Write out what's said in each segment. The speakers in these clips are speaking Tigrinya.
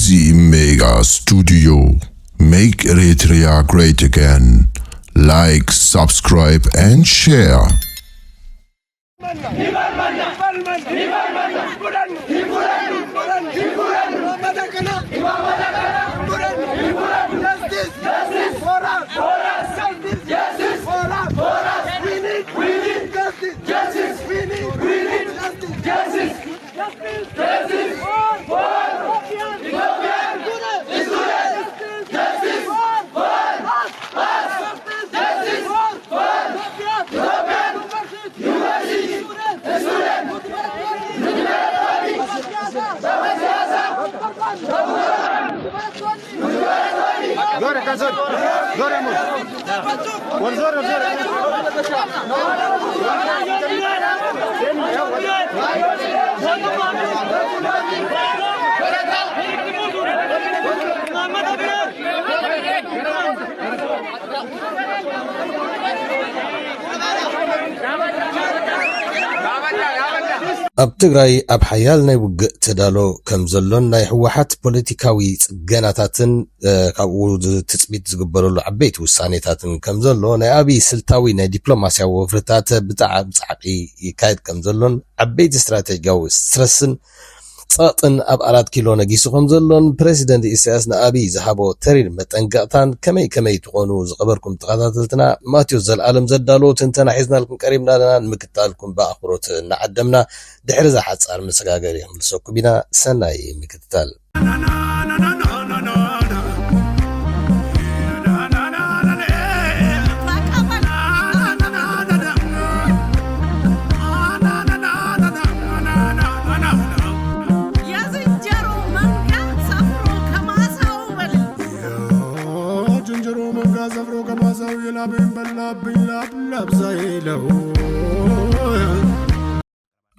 Easy Mega Studio. Make Eritrea great again. Like, subscribe and share. ኣብ ትግራይ ኣብ ሓያል ናይ ውግእ ተዳሎ ከም ዘሎን ናይ ህወሓት ፖለቲካዊ ጽገናታትን ካብኡ ትጽቢት ዝግበረሉ ዓበይቲ ውሳኔታትን ከም ዘሎ ናይ ኣብይ ስልታዊ ናይ ዲፕሎማስያዊ ወፍርታት ብጣዕሚ ጻዕቂ ይካየድ ከም ዘሎን ዓበይቲ ስትራቴጂያዊ ስትረስን ጸጥን ኣብ 4 ኪሎ ነጊሱ ከም ዘሎን ፕሬዚደንት ኢሳያስ ንኣብይ ዝሃቦ ተሪር መጠንቀቕታን ከመይ ትኾኑ ዝቐበርኩም ተኸታተልትና ማቴዎስ ዘለዓለም ዘዳሎ ትንተና ሒዝናልኩም ቀሪብና ንምክትታልኩም በኣኽብሮት እናዓደምና ድሕሪ ዛ ሓጻር መሰጋገሪ ምልሰኩም ኢና ሰናይ ምክትታል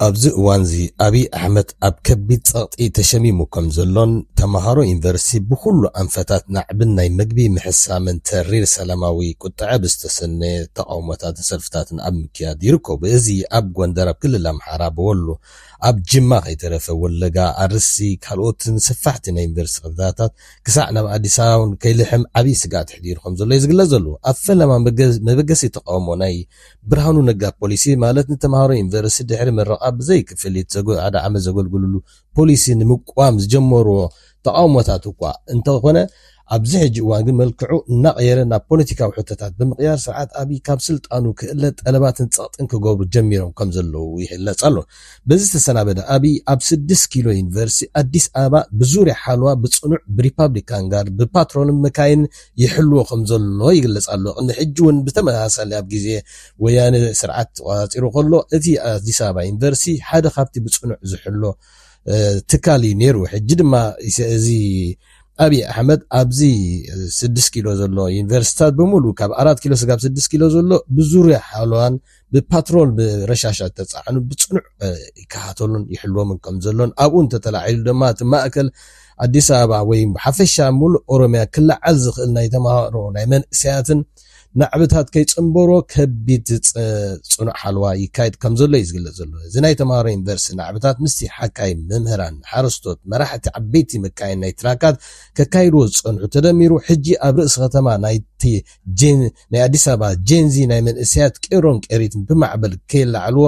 ኣብዚ እዋንዚ ኣብይ ኣሕመድ ኣብ ከቢድ ጸቕጢ ተሸሚሙ ከም ዘሎን ተምሃሮ ዩኒቨርሲቲ ብኩሉ ኣንፈታት ናዕብን ናይ መግቢ ምሕሳምን ተሪር ሰላማዊ ቁጥዐ ብዝተሰነ ተቃውሞታትን ሰልፍታትን ኣብ ምክያድ ይርከቡ። እዚ ኣብ ጎንደር ኣብ ክልል ኣምሓራ ብወሎ ኣብ ጅማ ከይተረፈ ወለጋ ኣርሲ ካልኦትን ሰፋሕቲ ናይ ዩኒቨርሲቲ ቅርዳታት ክሳዕ ናብ ኣዲስ ኣበባ ከይልሕም ዓብይ ስጋት ሕዲሩ ከም ዘሎ ይዝግለጽ ዘሎ። ኣብ ፈለማ መበገሲ ተቃውሞ ናይ ብርሃኑ ነጋ ፖሊሲ ማለት ንተምሃሮ ዩኒቨርሲቲ ድሕሪ ምረቓ ብዘይ ክፍሊት ሓደ ዓመት ዘገልግሉሉ ፖሊሲ ንምቋም ዝጀመርዎ ተቃውሞታት እኳ እንተኾነ ኣብዚ ሕጂ እዋን ግን መልክዑ እናቀየረ ናብ ፖለቲካዊ ሕቶታት ብምቕያር ስርዓት ኣብይ ካብ ስልጣኑ ክእለት ጠለባትን ጸቕጥን ክገብሩ ጀሚሮም ከም ዘለው ይሕለጽ ኣሎ። በዚ ተሰናበደ ኣብይ ኣብ 6 ኪሎ ዩኒቨርሲቲ ኣዲስ ኣበባ ብዙርያ ሓልዋ ብጽኑዕ ብሪፓብሊካን ጋር ብፓትሮን መካይን ይሕልዎ ከም ዘሎ ይግለጽ ኣሎ። ቅድሚ ሕጂ እውን ብተመሳሳሊ ኣብ ግዜ ወያነ ስርዓት ተቆጻጺሩ ከሎ እቲ ኣዲስ ኣበባ ዩኒቨርሲቲ ሓደ ካብቲ ብጽኑዕ ዝሕሎ ትካል ነይሩ። ሕጂ ድማ እዚ ኣብይ ኣሕመድ ኣብዚ 6 ኪሎ ዘሎ ዩኒቨርሲታት በሙሉ ካብ 4 ኪሎ ስጋብ 6 ኪሎ ዘሎ ብዙርያ ሓልዋን ብፓትሮል ብረሻሻት ተጻዕኑ ብጽኑዕ ይከታተሉን ይሕልዎምን ከም ዘሎን ኣብኡን ተተላዒሉ ድማ እቲ ማእከል ኣዲስ ኣበባ ወይ ሓፈሻ ሙሉእ ኦሮምያ ክለዓል ዝኽእል ናይ ተምሃሮ ናይ መንእሰያትን ናዕብታት ከይጽንበሮ ከቢድ ጽኑዕ ሓልዋ ይካየድ ከም ዘሎ ይዝግለጽ ዘሎ። እዚ ናይ ተምሃሮ ዩኒቨርሲቲ ናዕብታት ምስቲ ሓካይ መምህራን ሓረስቶት መራሕቲ ዓበይቲ መካይን ናይ ትራካት ከካይድዎ ዝጸንሑ ተደሚሩ ሕጂ ኣብ ርእሲ ከተማ ናይ ኣዲስ ኣበባ ጄንዚ ናይ መንእሰያት ቄሮን ቄሪትን ብማዕበል ከይላዕልዎ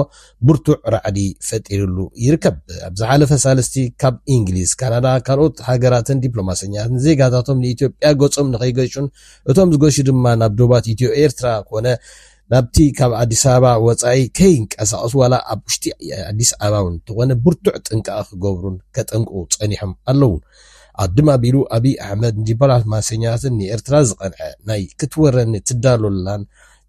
ብርቱዕ ራዕዲ ፈጢሩሉ ይርከብ። ኣብ ዝሓለፈ ሳለስቲ ካብ እንግሊዝ ካናዳ ካልኦት ሃገራትን ዲፕሎማሰኛትን ዜጋታቶም ንኢትዮጵያ ገጾም ንኸይገጩን እቶም ዝገሹ ድማ ናብ ዶባት ኢትዮ ኤርትራ ኮነ ናብቲ ካብ ኣዲስ ኣበባ ወጻኢ ከይንቀሳቀሱ ዋላ ኣብ ውሽጢ ኣዲስ ኣበባ እንትኾነ ብርቱዕ ጥንቃቐ ክገብሩን ከጠንቅቁ ጸኒሖም ኣለዉ። ኣድማ ቢሉ ኣብይ ኣሕመድ ዲፕሎማሰኛትን ንኤርትራ ዝቐንዐ ናይ ክትወረኒ ትዳሎላን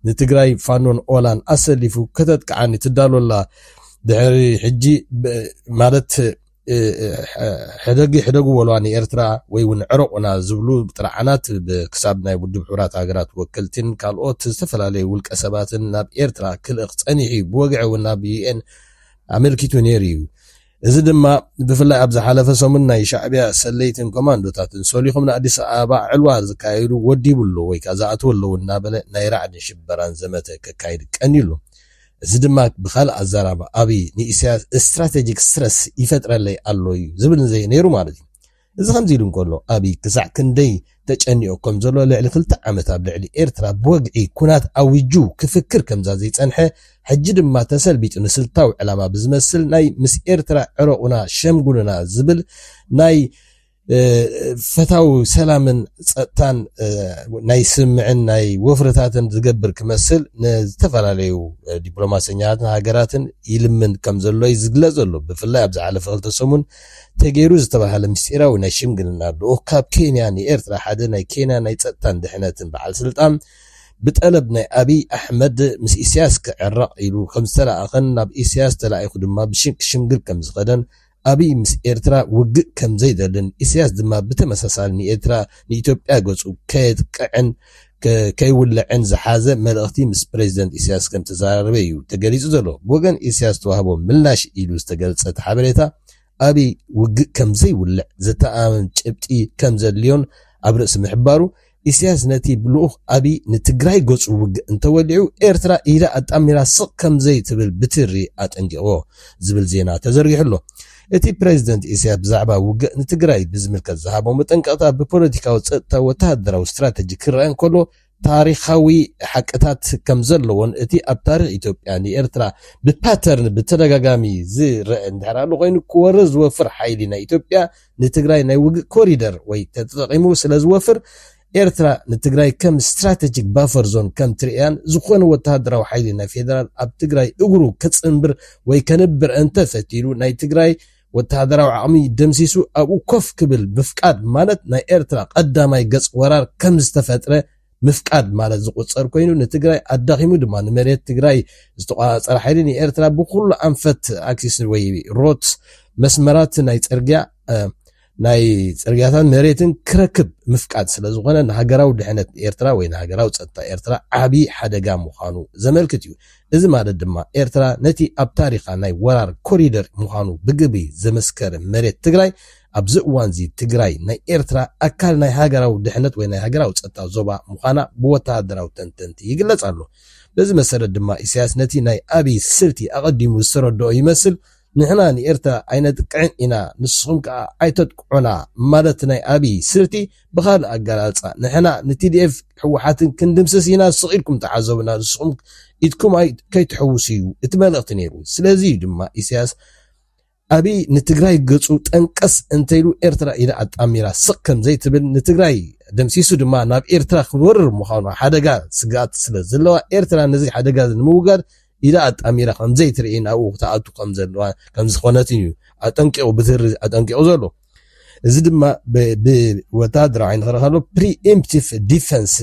ንትግራይ ፋኖን ኦላን ኣሰሊፉ ከተጥቅዓኒ ትዳሎላ ድሕሪ ሕጂ ማለት ሕደጉ ወልዋ ንኤርትራ ወይ እውን ዕረቁና ዝብሉ ጥራዓናት ብክሳብ ናይ ውድብ ሕቡራት ሃገራት ወከልትን ካልኦት ዝተፈላለዩ ውልቀ ሰባትን ናብ ኤርትራ ክልእኽ ጸኒሑ ብወግዒ እውን ናብ ዩኤን ኣመልኪቱ ነይሩ እዩ። እዚ ድማ ብፍላይ ኣብ ዝሓለፈ ሰሙን ናይ ሻዕብያ ሰለይትን ኮማንዶታትን ሰሊኾም ንኣዲስ ኣበባ ዕልዋ ዝካየዱ ወዲቡሉ ወይ ከዓ ዝኣትው ኣለዉ እናበለ ናይ ራዕድን ሽበራን ዘመተ ከካይድ ቀኒሉ። እዚ ድማ ብኻልእ ኣዘራርባ ኣብይ ንኢሳያስ ስትራቴጂክ ስትረስ ይፈጥረለይ ኣሎ እዩ ዝብል ዘይ ነይሩ ማለት እዩ። እዚ ከም ኢሉ እንከሎ አብይ ክሳዕ ክንደይ ተጨኒኦኩም ዘሎ ልዕሊ 2 ዓመት ኣብ ልዕሊ ኤርትራ ብወግዒ ኩናት ኣውጁ ክፍክር ከምዛ ዘይጸንሐ ሕጂ ድማ ተሰልቢጡ ንስልታዊ ዕላማ ብዝመስል ናይ ምስ ኤርትራ ዕረቁና ሸምጉልና ዝብል ናይ ፈታው ሰላምን ጸጥታን ናይ ስምዕን ናይ ወፍረታትን ዝገብር ክመስል ንዝተፈላለዩ ዲፕሎማስያትን ሃገራትን ይልምን ከም ዘሎ ይዝግለጽ ዘሎ ብፍላይ ኣብ ዝሓለፈ 2 ሰሙን ተገይሩ ዝተባሃለ ምስጢራዊ ናይ ሽምግልና ልኡኽ ካብ ኬንያ ንኤርትራ ሓደ ናይ ኬንያ ናይ ጸጥታን ድሕነትን በዓል ስልጣን ብጠለብ ናይ አብይ አሕመድ ምስ ኢሳያስ ክዕረቕ ኢሉ ከም ዝተለኣኸን ናብ ኢሳያስ ተላኢኹ ድማ ብሽምግል ከም ዝኸደን አብይ ምስ ኤርትራ ውግእ ከም ዘይደልን ኢሳያስ ድማ ብተመሳሳሊ ንኤርትራ ንኢትዮጵያ ገጹ ከየጥቅዕን ከይውልዕን ዝሓዘ መልእኽቲ ምስ ፕሬዚደንት ኢሳያስ ከም ተዘራረበ እዩ ተገሊጹ ዘሎ ብወገን ኢሳያስ ተዋህቦ ምላሽ ኢሉ ዝተገልጸ ሓበሬታ አብይ ውግእ ከም ዘይውልዕ ዘተኣመን ጭብጢ ከም ዘድልዮን ኣብ ርእሲ ምሕባሩ ኢሳያስ ነቲ ብልኡኽ አብይ ንትግራይ ገጹ ውግእ እንተወሊዑ ኤርትራ ኢዳ ኣጣሚራ ስቕ ከም ዘይትብል ብትሪ ኣጠንቂቖ ዝብል ዜና ተዘርጊሑሎ እቲ ፕሬዚደንት ኢሳያስ ብዛዕባ ውግእ ንትግራይ ብዝምልከት ዝሃቦ መጠንቀቕታ ብፖለቲካዊ ጸጥታ ወተሃደራዊ ስትራቴጂ ክረአን ከሎ ታሪኻዊ ሓቅታት ከም ዘለዎን እቲ ኣብ ታሪኽ ኢትዮጵያ ንኤርትራ ብፓተርን ብተደጋጋሚ ዝረአ እንድሕር ኮይኑ ክወርድ ዝወፍር ሓይሊ ናይ ኢትዮጵያ ንትግራይ ናይ ውግእ ኮሪደር ወይ ተጠቂሙ ስለ ዝወፍር ኤርትራ ንትግራይ ከም ስትራቴጂክ ባፈር ዞን ከም ትርኢያን ዝኾነ ወተሃደራዊ ሓይሊ ናይ ፌደራል ኣብ ትግራይ እግሩ ከጽንብር ወይ ከነብር እንተፈቲሉ ናይ ትግራይ ወተሃደራዊ ዓቕሚ ደምሲሱ ኣብኡ ኮፍ ክብል ምፍቃድ ማለት ናይ ኤርትራ ቀዳማይ ገጽ ወራር ከም ዝተፈጥረ ምፍቃድ ማለት ዝቁጸር ኮይኑ ንትግራይ ኣዳኺሙ ድማ ንመሬት ትግራይ ዝተቋጸረ ሓይሊ ንኤርትራ ብኩሉ ኣንፈት ኣክሲስ ወይ ሮት መስመራት ናይ ጽርግያ ናይ ጽርግያታት መሬትን ክረክብ ምፍቃድ ስለ ዝኾነ ንሃገራዊ ድሕነት ኤርትራ ወይ ንሃገራዊ ጸጥታ ኤርትራ ዓቢ ሓደጋ ምዃኑ ዘመልክት እዩ እዚ ማለት ድማ ኤርትራ ነቲ ኣብ ታሪኻ ናይ ወራር ኮሪደር ምዃኑ ብግቢ ዘመስከረ መሬት ትግራይ ኣብዚ እዋን እዚ ትግራይ ናይ ኤርትራ ኣካል ናይ ሃገራዊ ድሕነት ወይ ናይ ሃገራዊ ጸጥታ ዞባ ምዃና ብወተሃደራዊ ተንተንቲ ይግለጽ ኣሎ በዚ መሰረት ድማ ኢሳያስ ነቲ ናይ አብይ ስልቲ ኣቐዲሙ ዝተረድኦ ይመስል ንሕና ንኤርትራ ኣይነጥቅዕን ኢና ንስኹም ከዓ ኣይተጥቅዑና ማለት ናይ አብይ ስልቲ ብኻልእ ኣገላልጻ ንሕና ንቲዲኤፍ ሕወሓትን ክንድምስስ ኢና ስቕ ኢልኩም ተዓዘቡና ንስኹም ኢድኩም ከይትሕውሱ እዩ እቲ መልእኽቲ ነይሩ ስለዚ ድማ ኢሳያስ አብይ ንትግራይ ገጹ ጠንቀስ እንተይሉ ኤርትራ ኢዳ ኣጣሚራ ስቕ ከም ዘይትብል ንትግራይ ደምሲሱ ድማ ናብ ኤርትራ ክወርር ምዃኑ ሓደጋ ስጋት ስለ ዘለዋ ኤርትራ ነዚ ሓደጋ ንምውጋድ ኢዳ ኣጣሚራ ከም ዘይትርኢ ናብኡ ተኣቱ ከም ዘለዋ ከም ዝኾነት እዩ ኣጠንቂቑ ብትሪ ኣጠንቂቑ ዘሎ እዚ ድማ ብወተሃደራዊ ዓይኒ ክረኸሎ ፕሪኤምፕቲቭ ዲፈንስ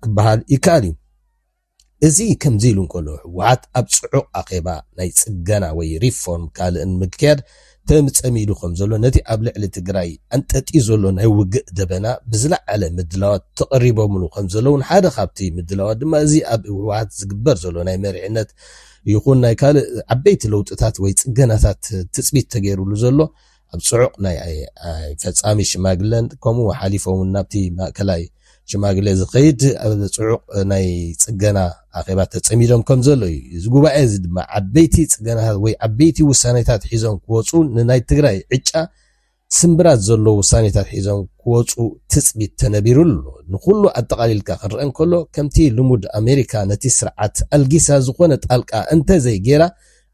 ክበሃል ይከኣል እዩ እዚ ከምዚ ኢሉ እንከሎ ህወሓት ኣብ ጽዑቕ ኣኼባ ናይ ጽገና ወይ ሪፎርም ካልእን ምክያድ ተምጸሚዱ ከም ዘሎ ነቲ ኣብ ልዕሊ ትግራይ አንጠጢ ዘሎ ናይ ውግእ ደበና ብዝለዓለ ምድላዋት ተቐሪቦምሉ ከም ዘለውን ሓደ ካብቲ ምድላዋት ድማ እዚ ኣብ ህወሓት ዝግበር ዘሎ ናይ መሪሕነት ይኹን ናይ ካልእ ዓበይቲ ለውጥታት ወይ ጽገናታት ትጽቢት ተገይሩሉ ዘሎ ኣብ ጽዑቕ ናይ ፈጻሚ ሽማግለን ከምኡ ሓሊፎም ናብቲ ማእከላይ ሽማግለ ዝኸይድ ኣብ ጽዑቕ ናይ ጽገና ኣኼባ ተጸሚዶም ከም ዘሎ እዩ እዚ ጉባኤ እዚ ድማ ዓበይቲ ጽገናታት ወይ ዓበይቲ ውሳኔታት ሒዞም ክወፁ ንናይ ትግራይ ዕጫ ስምብራት ዘለዎ ውሳኔታት ሒዞም ክወፁ ትጽቢት ተነቢሩሉ ንኹሉ ኣጠቓሊልካ ክንርአን ከሎ ከምቲ ልሙድ ኣሜሪካ ነቲ ስርዓት ኣልጊሳ ዝኾነ ጣልቃ እንተዘይጌራ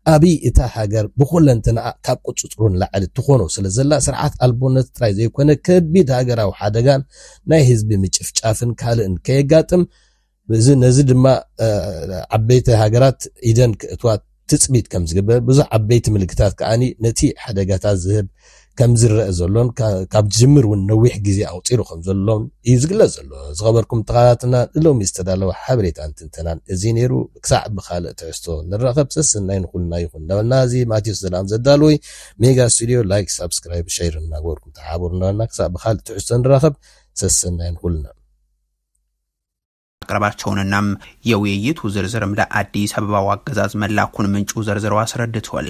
አብይ እታ ሃገር ብኹለንተና ካብ ቁጽጽሩን ላዕሊ ትኾኖ ስለ ዘላ ስርዓት ኣልቦነት ጥራይ ዘይኮነ ከቢድ ሃገራዊ ሓደጋን ናይ ህዝቢ ምጭፍጫፍን ካልእን ከየጋጥም ነዚ ድማ ዓበይቲ ሃገራት ኢደን ክእትዋ ትጽቢት ከም ዝግበር ብዙሕ ዓበይቲ ምልክታት ከኣኒ ነቲ ሓደጋታት ዝህብ ከም ዝረአ ዘሎን ካብ ጅምር እውን ነዊሕ ግዜ ኣውፂሩ ከም ዘሎን እዩ ዝግለጽ ዘሎ ዝኸበርኩም ተኸታተልና ሎሚ ዝተዳለወ ሓበሬታ እንትንተናን እዚ ነይሩ ክሳዕ ብኻልእ ትሕዝቶ ንራኸብ ሰስናይ ንኹልና ይኹን እንዳበልና እዚ ማቴዎስ ዘላም ዘዳልወይ ሜጋ ስቱድዮ ላይክ ሰብስክራይብ ሼር እናገበርኩም ተሓባበሩና ክሳዕ ብኻልእ ትሕዝቶ ንራኸብ ሰስናይ ንኹልና አቅራባቸውንናም የውይይቱ ዝርዝርም ለአዲስ አበባ አገዛዝ መላኩን ምንጩ ዘርዝረው አስረድቷል።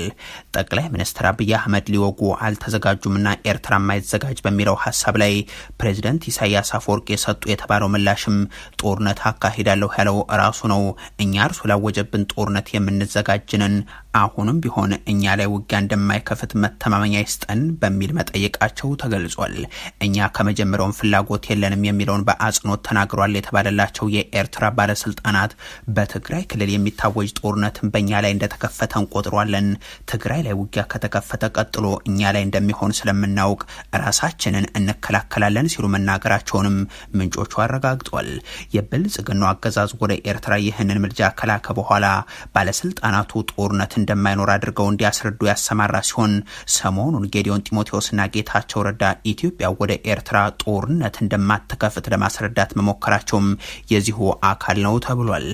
ጠቅላይ ሚኒስትር አብይ አህመድ ሊወጉ አልተዘጋጁምና ኤርትራ ማይዘጋጅ በሚለው ሐሳብ ላይ ፕሬዝዳንት ኢሳያስ አፈወርቂ የሰጡ የተባለው ምላሽም ጦርነት አካሂዳለሁ ያለው ራሱ ነው። እኛ እርሱ ላወጀብን ጦርነት የምንዘጋጅነን አሁንም ቢሆን እኛ ላይ ውጊያ እንደማይከፍት መተማመኛ ይስጠን በሚል መጠየቃቸው ተገልጿል። እኛ ከመጀመሪያው ፍላጎት የለንም የሚለውን በአጽንኦት ተናግሯል የተባለላቸው የኤርትራ ባለስልጣናት በትግራይ ክልል የሚታወጅ ጦርነትን በእኛ ላይ እንደተከፈተ እንቆጥሯለን። ትግራይ ላይ ውጊያ ከተከፈተ ቀጥሎ እኛ ላይ እንደሚሆን ስለምናውቅ ራሳችንን እንከላከላለን ሲሉ መናገራቸውንም ምንጮቹ አረጋግጧል። የብልጽግናው አገዛዝ ወደ ኤርትራ ይህንን ምልጃ ከላከ በኋላ ባለስልጣናቱ ጦርነት እንደማይኖር አድርገው እንዲያስረዱ ያሰማራ ሲሆን ሰሞኑን ጌዲዮን ጢሞቴዎስና ጌታቸው ረዳ ኢትዮጵያ ወደ ኤርትራ ጦርነት እንደማትከፍት ለማስረዳት መሞከራቸውም የዚሁ አካል ነው ተብሏል።